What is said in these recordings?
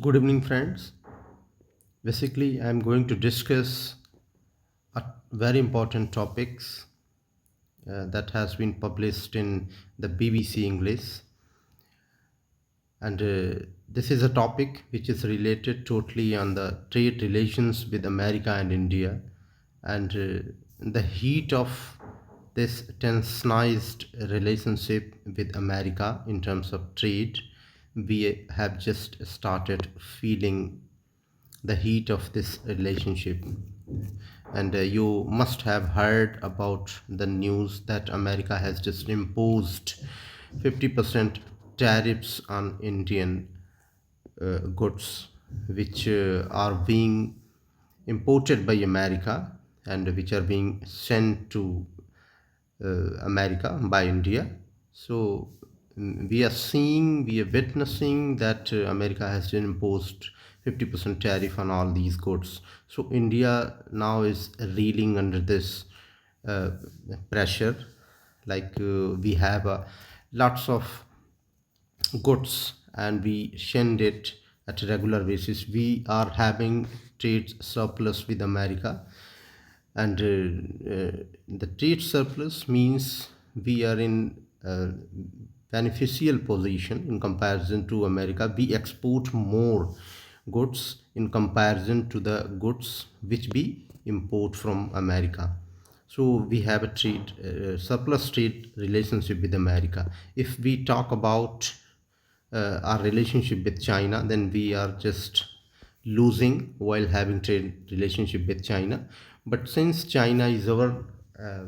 Good evening, friends. Basically, I'm going to discuss a very important topics that has been published in the BBC English, and this is a topic which is related totally on the trade relations with America and India, and the heat of this tensionized relationship with America in terms of trade. We have just started feeling the heat of this relationship, and you must have heard about the news that America has just imposed 50% tariffs on Indian goods which are being imported by America and which are being sent to America by India. So we are witnessing that America has imposed 50% tariff on all these goods. So India now is reeling under this uh, pressure. Like we have lots of goods and we send it at a regular basis. We are having trade surplus with America, and the trade surplus means we are in a beneficial position in comparison to America. We export more goods in comparison to the goods which we import from America. So we have a trade surplus trade relationship with America. If we talk about our relationship with China, then we are just losing while having trade relationship with China. But since China is our uh,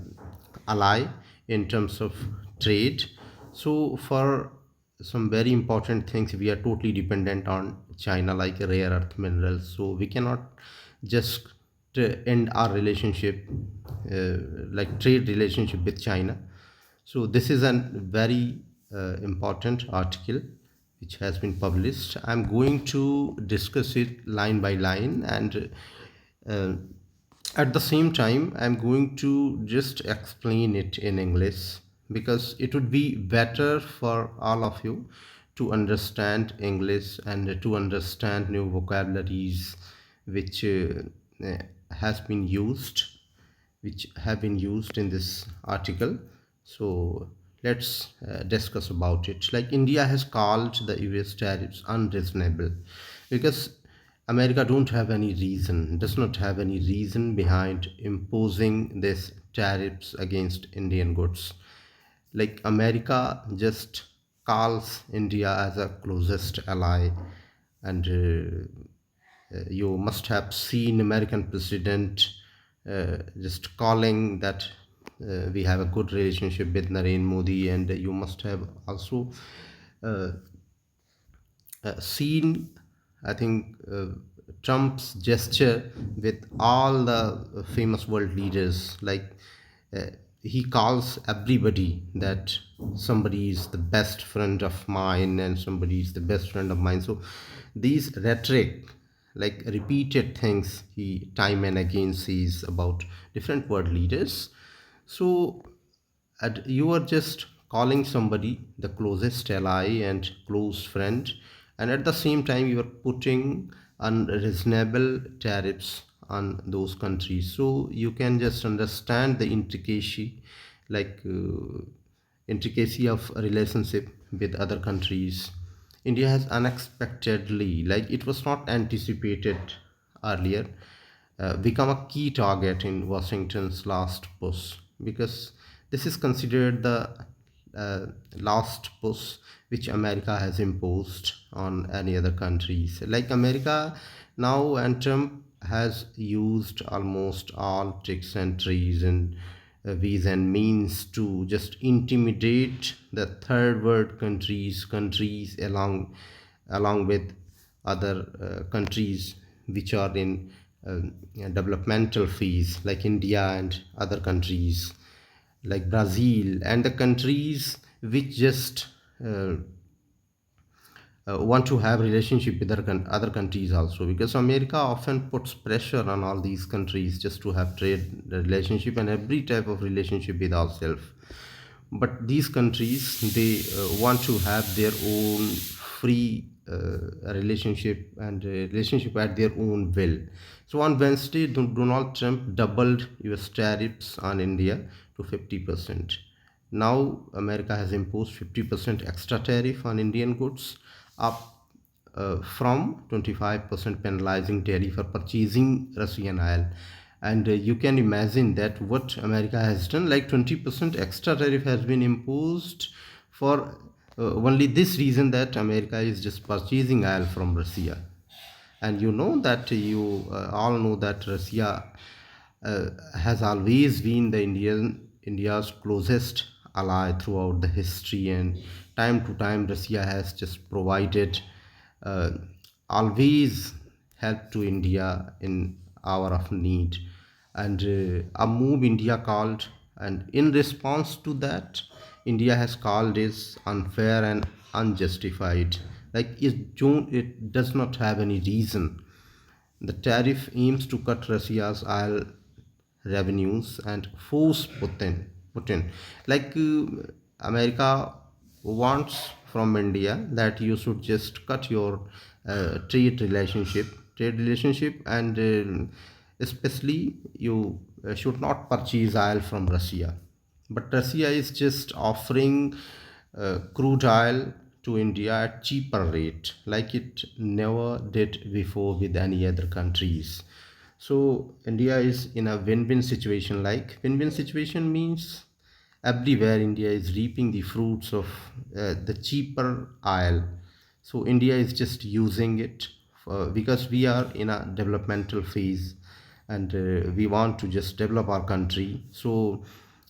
ally in terms of trade, so for some very important things we are totally dependent on China, like rare earth minerals. So we cannot just end our relationship, like trade relationship with China. So this is a very important article which has been published. I'm going to discuss it line by line, and uh, at the same time I'm going to just explain it in English, because it would be better for all of you to understand English and to understand new vocabularies which uh, has been used which have been used in this article. So let's discuss about it. Like, India has called the US tariffs unreasonable because America don't have any reason, does not have any reason behind imposing this tariffs against Indian goods. Like, America just calls India as a closest ally, and you must have seen American president just calling that we have a good relationship with Narendra Modi, and you must have also uh, seen, I think, Trump's gesture with all the famous world leaders. Like, uh, he calls everybody that somebody is the best friend of mine and somebody is the best friend of mine. So these rhetoric, like repeated things, he time and again says about different world leaders. So you are just calling somebody the closest ally and close friend, and at the same time you are putting unreasonable tariffs on those countries. So you can just understand the intricacy, like intricacy of a relationship with other countries. India has unexpectedly, like it was not anticipated earlier, become a key target in Washington's last push, because this is considered the uh, last push which America has imposed on any other countries. Like, America now and Trump has used almost all tricks and trees and ways and means to just intimidate the third world countries along with other countries which are in developmental phase, like India and other countries like Brazil, and the countries which just want to have relationship with other countries also, because America often puts pressure on all these countries just to have trade relationship and every type of relationship with ourselves. but these countries, they want to have their own free relationship and relationship at their own will. So on Wednesday, Donald Trump doubled US tariffs on India to 50%. Now America has imposed 50% extra tariff on Indian goods, up from 25% penalizing tariff for purchasing Russian oil. And you can imagine that what America has done, like 20% extra tariff has been imposed for only this reason, that America is just purchasing oil from Russia. And you know that, you all know that Russia has always been the India's closest ally throughout the history, and time to time Russia has just provided uh, always help to India in hour of need. And a move India called, and in response to that, India has called is unfair and unjustified. Like it does not have any reason. The tariff aims to cut Russia's oil revenues and force Putin. Like America wants from India that you should just cut your trade relationship, and especially you should not purchase oil from Russia. But Russia is just offering crude oil to India at cheaper rate, like it never did before with any other countries. So India is in a win-win situation. Like win-win situation means everywhere India is reaping the fruits of the cheaper oil. So India is just using it because we are in a developmental phase, and we want to just develop our country. So,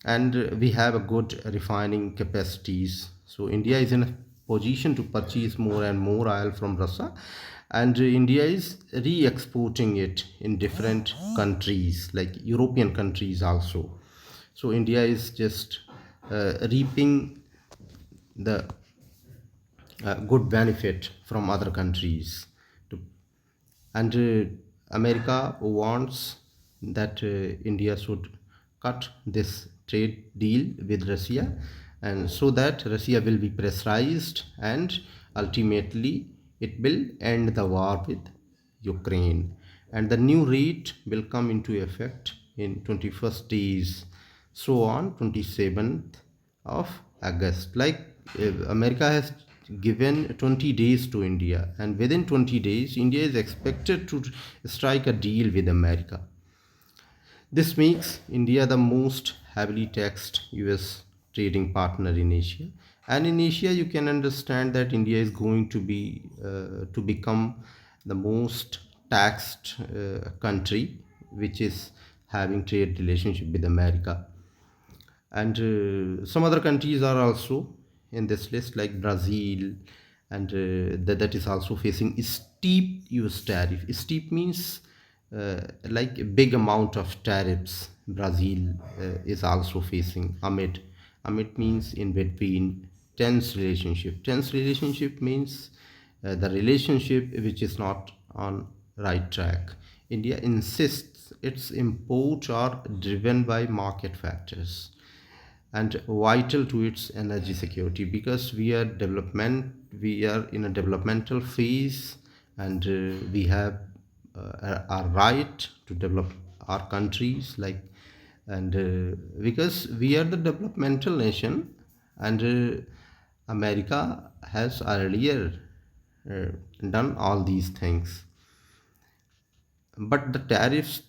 and we have a good refining capacities. So India is in a position to purchase more and more oil from Russia, and India is re-exporting it in different countries like European countries also. So India is just reaping the good benefit from other countries to, and America wants that India should cut this trade deal with Russia, and so that Russia will be pressurized, and ultimately it will end the war with Ukraine. And the new rate will come into effect in 21st days, so on 27th of August. Like America has given 20 days to India, and within 20 days, India is expected to strike a deal with America. This makes India the most heavily taxed US trading partner in Asia. And in Asia, you can understand that India is going to become the most taxed country, which is having trade relationship with America. And some other countries are also in this list, like Brazil, and that is also facing steep US tariff. Steep means like a big amount of tariffs. Brazil is also facing amid means in between. Tense relationship means the relationship which is not on right track. India insists its imports are driven by market factors and vital to its energy security, because we are in a developmental phase, and we have a right to develop our countries, like, and because we are the developmental nation, and America has earlier uh, done all these things, but the tariffs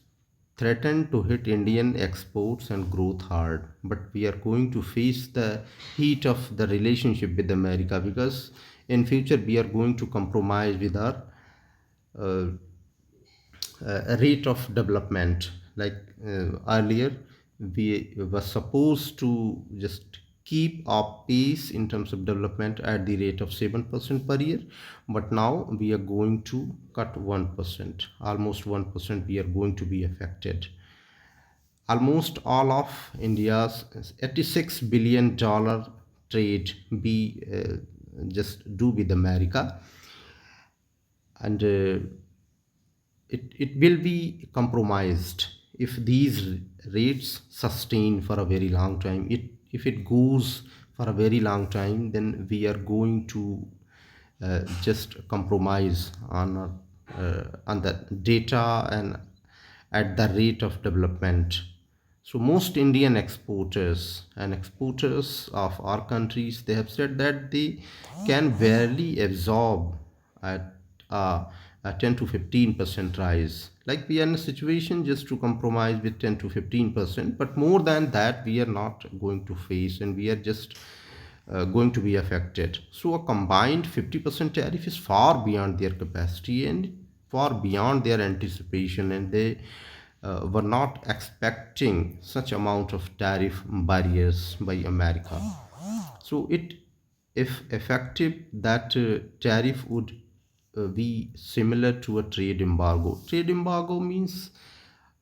threaten to hit Indian exports and growth hard. But we are going to face the heat of the relationship with America, because in future we are going to compromise with our uh, rate of development. Like earlier, we were supposed to just keep our pace in terms of development at the rate of 7% per year, but now we are going to cut 1%, almost 1% we are going to be affected. Almost all of India's $86 billion trade be just do with America, and it will be compromised if these rates sustain for a very long time. if it goes for a very long time, then we are going to just compromise on the data and at the rate of development. So most Indian exporters and exporters of our countries, they have said that they can barely absorb at a, a 10 to 15% rise. Like we are in a situation just to compromise with 10 to 15%, but more than that we are not going to face, and we are just going to be affected. So a combined 50% tariff is far beyond their capacity and far beyond their anticipation, and they were not expecting such amount of tariff barriers by America. So it, if effective, that tariff would be similar to a trade embargo. Trade embargo means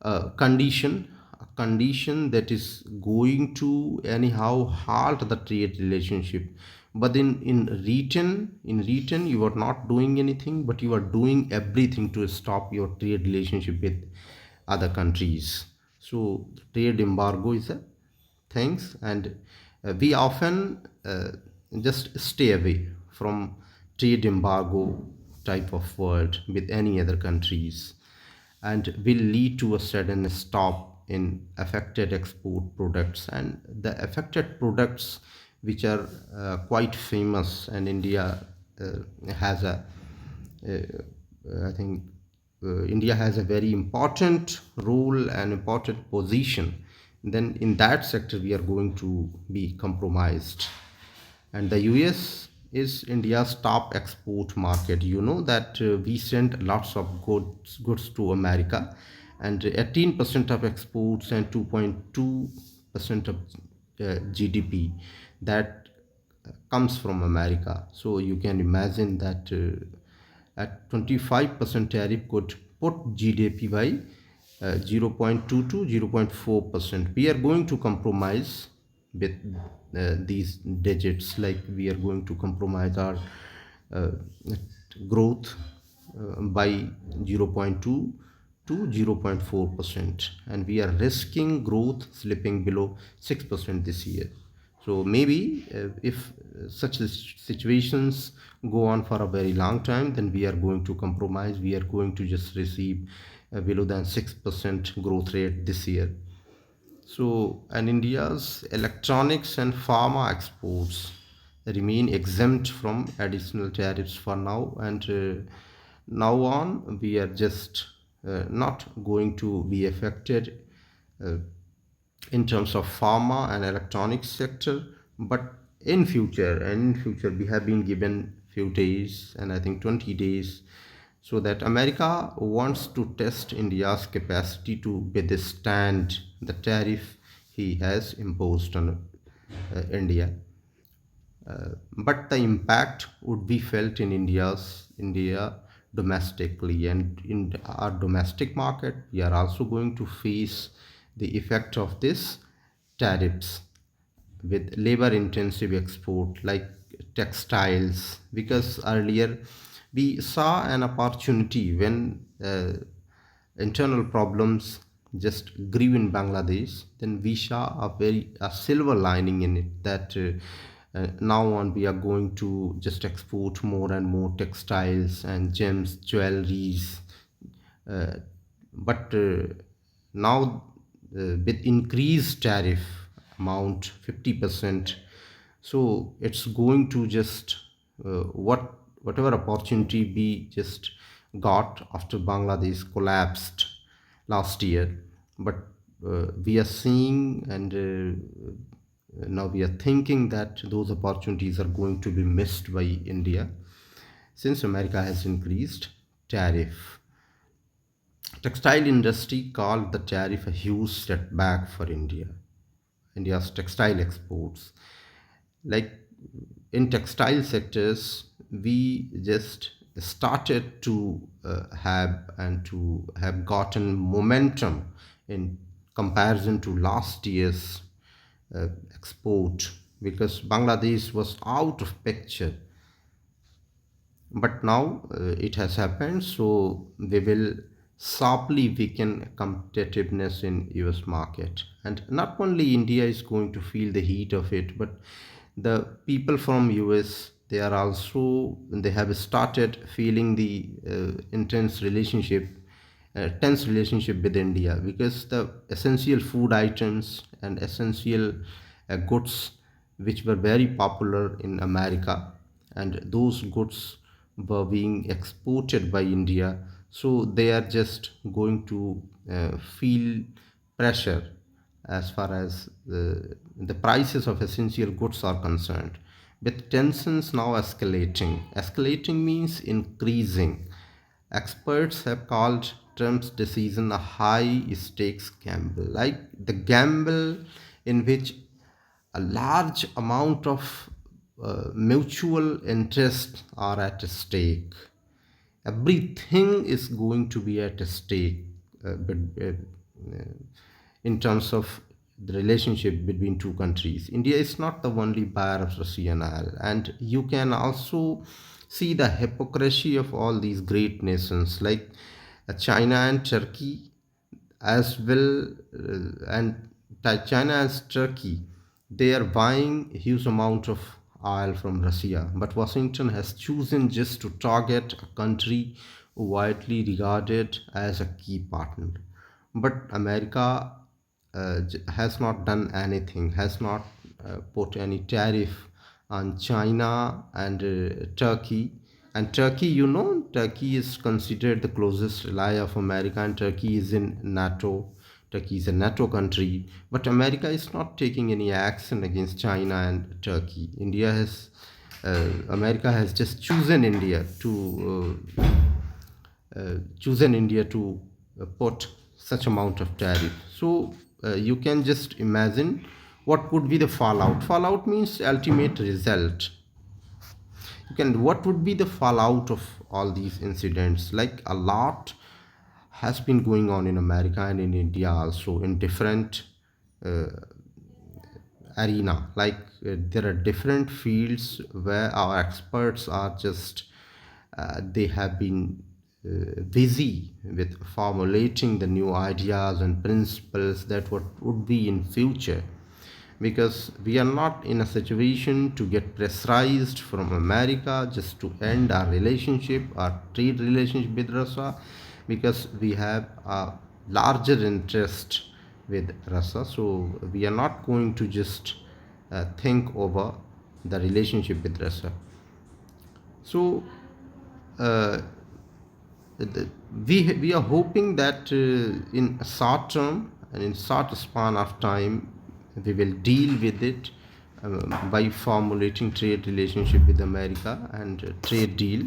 a condition that is going to anyhow halt the trade relationship. But in return you are not doing anything, but you are doing everything to stop your trade relationship with other countries. So trade embargo is a things, and we often just stay away from trade embargo type of world with any other countries, and will lead to a sudden stop in affected export products, and the affected products which are quite famous, and India has a I think India has a very important role and important position. Then in that sector, we are going to be compromised. And the US is India's top export market. You know that we send lots of goods to America, and 18% of exports and 2.2% of GDP that comes from America. So you can imagine that at 25% tariff could put GDP by 0.2 to 0.4%. We are going to compromise with these digits, like we are going to compromise our uh, growth by 0.2 to 0.4%, and we are risking growth slipping below 6% this year. So maybe if such situations go on for a very long time, then we are going to compromise. We are going to just receive below than 6% growth rate this year. So, and India's electronics and pharma exports remain exempt from additional tariffs for now, and now on we are just not going to be affected uh, in terms of pharma and electronics sector. But in future we have been given few days, and I think 20 days, so that America wants to test India's capacity to withstand the tariff he has imposed on India. But the impact would be felt in India domestically, and in our domestic market we are also going to face the effect of this tariffs with labor intensive export like textiles, because earlier we saw an opportunity when internal problems just grew in Bangladesh. Then we saw a silver lining in it, that now on we are going to just export more and more textiles and gems, jewelries. Uh, but now with increased tariff amount 50%, so it's going to just whatever opportunity we just got after Bangladesh collapsed last year. But we are seeing, and now we are thinking that those opportunities are going to be missed by India since America has increased tariff. Textile industry called the tariff a huge setback for India's textile exports. Like in textile sectors, we just started to have gotten momentum in comparison to last year's export, because Bangladesh was out of picture. But now it has happened, so we will sharply weaken competitiveness in US market. And not only India is going to feel the heat of it, but the people from US, they are also, they have started feeling the tense relationship with India, because the essential food items and essential goods which were very popular in America, and those goods were being exported by India, so they are just going to feel pressure as far as the prices of essential goods are concerned. With tensions now escalating means increasing. Experts have called Trump's decision a high stakes gamble, like the gamble in which a large amount of mutual interests are at stake. Everything is going to be at stake, but in terms of the relationship between two countries. India is not the only buyer of Russian oil, and you can also see the hypocrisy of all these great nations like China and Turkey as well, and China and Turkey, they are buying a huge amount of oil from Russia, but Washington has chosen just to target a country widely regarded as a key partner. But America has not done anything, has not put any tariff on China and Turkey. And Turkey, Turkey is considered the closest ally of America, and Turkey is in NATO. Turkey is a NATO country, but America is not taking any action against China and Turkey. America has just chosen India to put such amount of tariff. So you can just imagine what would be the fallout. Fallout means ultimate result. What would be the fallout of all these incidents? Like a lot has been going on in America and in India also in different uh, arena. Like there are different fields where our experts are just they have been busy with formulating the new ideas and principles that what would be in future, because we are not in a situation to get pressurized from America just to end our relationship, our trade relationship with Russia, because we have a larger interest with Russia. So we are not going to just think over the relationship with Russia. So uh, we are hoping that in a short term and in short span of time we will deal with it by formulating trade relationship with America and trade deal.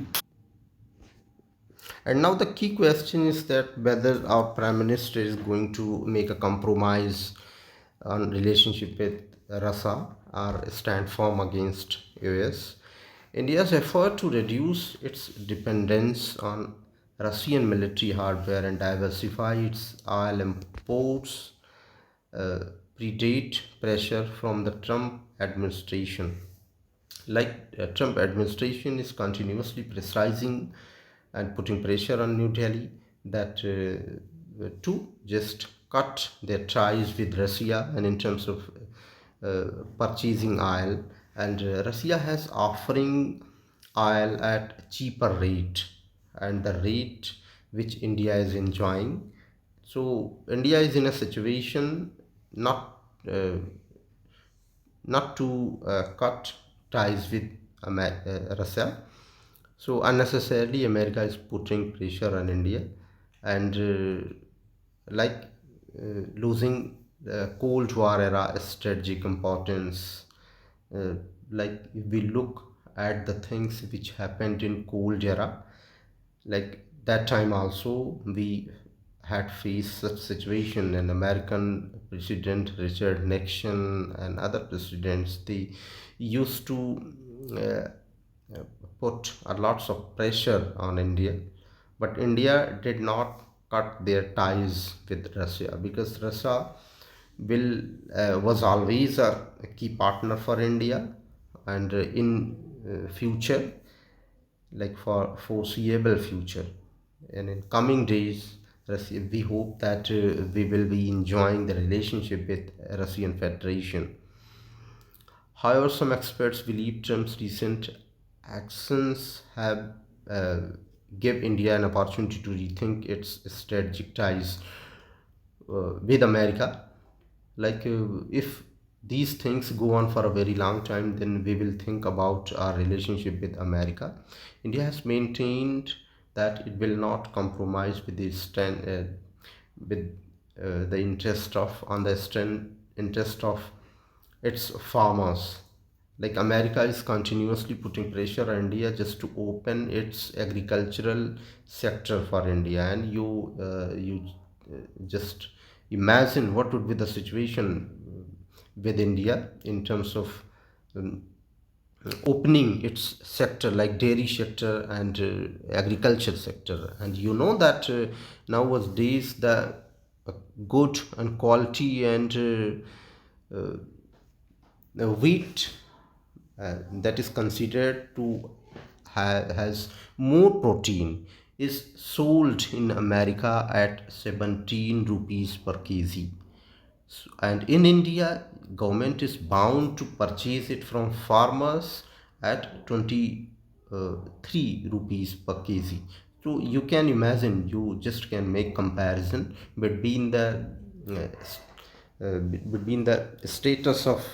And now the key question is that whether our prime minister is going to make a compromise on relationship with Russia or stand firm against US. India's effort to reduce its dependence on Russian military hardware and diversify its oil imports uh, predate pressure from the Trump administration. Like Trump administration is continuously pressurizing and putting pressure on New Delhi that to just cut their ties with Russia, and in terms of purchasing oil, and Russia has offering oil at cheaper rate, and the rate which India is enjoying. So India is in a situation not not to cut ties with Russia. So unnecessarily, America is putting pressure on India, and like losing the Cold War era strategic importance. Uh, like if we look at the things which happened in Cold era, like that time also we had faced such situation, and American president Richard Nixon and other presidents, they used to uh, put a lots of pressure on India, but India did not cut their ties with Russia, because Russia will was always a key partner for India, and in future, like for foreseeable future and in coming days, Russia. We hope that we will be enjoying the relationship with Russian Federation. However, some experts believe Trump's recent actions have uh, give India an opportunity to rethink its strategic ties with America. If these things go on for a very long time, then we will think about our relationship with America. India has maintained that it will not compromise with with the interest of on the interest of its farmers. Like America is continuously putting pressure on India just to open its agricultural sector for India, and just imagine what would be the situation with India in terms of um, opening its sector like dairy sector and agriculture sector. And you know that nowadays uh, good and quality and wheat that is considered to has more protein is sold in America at 17 rupees per kg. And in India, government is bound to purchase it from farmers at 23 rupees per kg. So you can imagine, you just can make comparison between the status of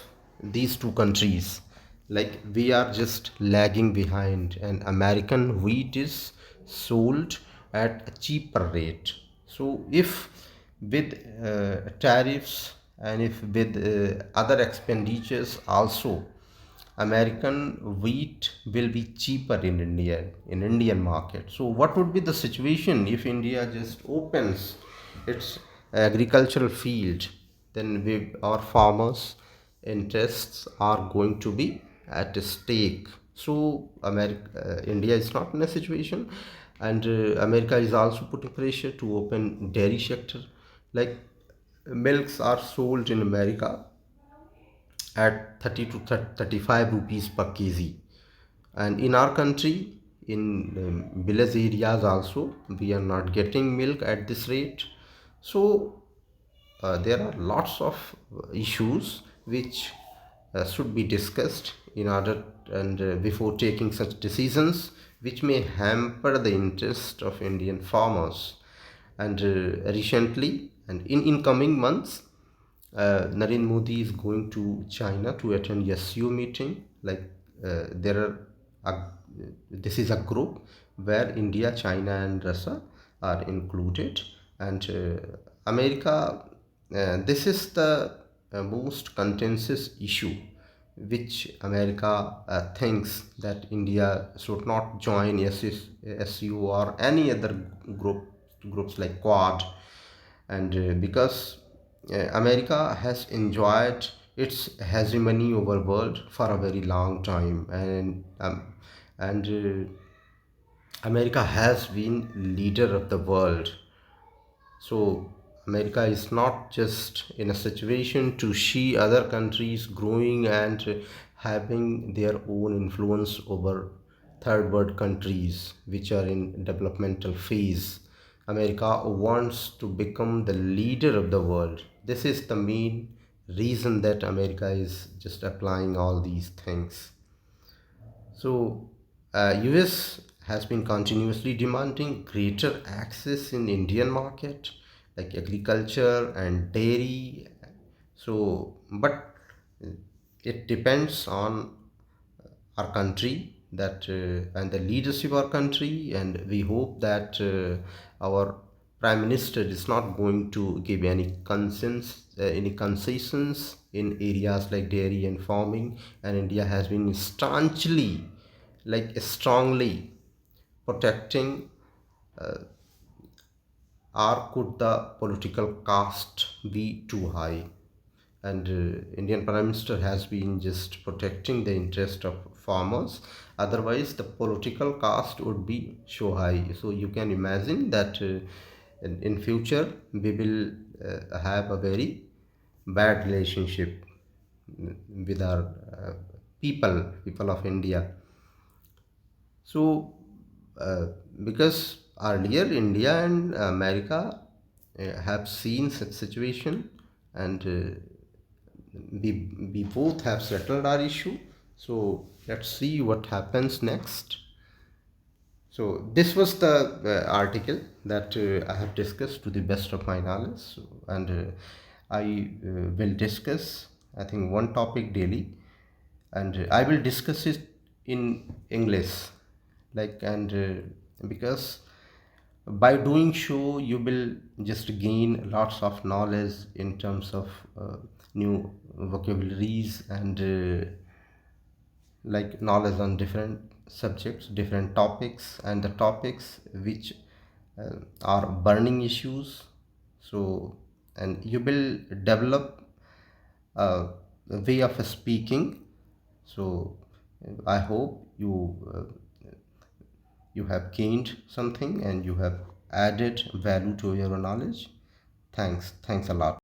these two countries. Like we are just lagging behind, and American wheat is sold at a cheaper rate. So if with tariffs and if with other expenditures also, American wheat will be cheaper in Indian market. So what would be the situation if India just opens its agricultural field? Then our farmers' interests are going to be at stake. So India is not in a situation, and America is also putting pressure to open dairy sector. Like milks are sold in America at 30 to 35 rupees per kg, and in our country in village areas also we are not getting milk at this rate. So there are lots of issues which should be discussed in order and before taking such decisions which may hamper the interest of Indian farmers. And recently and in incoming months, Narendra Modi is going to China to attend SCO meeting. Like there are, this is a group where India, China, and Russia are included, and America. This is the most contentious issue, which America thinks that India should not join SCO or any other groups like Quad. And because America has enjoyed its hegemony over world for a very long time, and America has been leader of the world. So America is not just in a situation to see other countries growing and having their own influence over third world countries which are in developmental phase. America wants to become the leader of the world. This is the main reason that America is just applying all these things. So, US has been continuously demanding greater access in Indian market, like agriculture and dairy. So, but it depends on our country that and the leadership of our country, and we hope that our prime minister is not going to give any concessions in areas like dairy and farming. And India has been staunchly, like strongly protecting, or could the political cost be too high? And Indian prime minister has been just protecting the interest of farmers, otherwise the political cost would be so high. So you can imagine that in future we will have a very bad relationship with our people of India. So because Earlier, India and America have seen such situation, and we both have settled our issue. So let's see what happens next. So this was the article that I have discussed to the best of my knowledge. So, and I will discuss, I think, one topic daily, and I will discuss it in English, like, and because by doing so you will just gain lots of knowledge in terms of new vocabularies, and like knowledge on different subjects, different topics, and the topics which are burning issues. So, and you will develop a way of speaking. So I hope you have gained something and you have added value to your knowledge. Thanks a lot.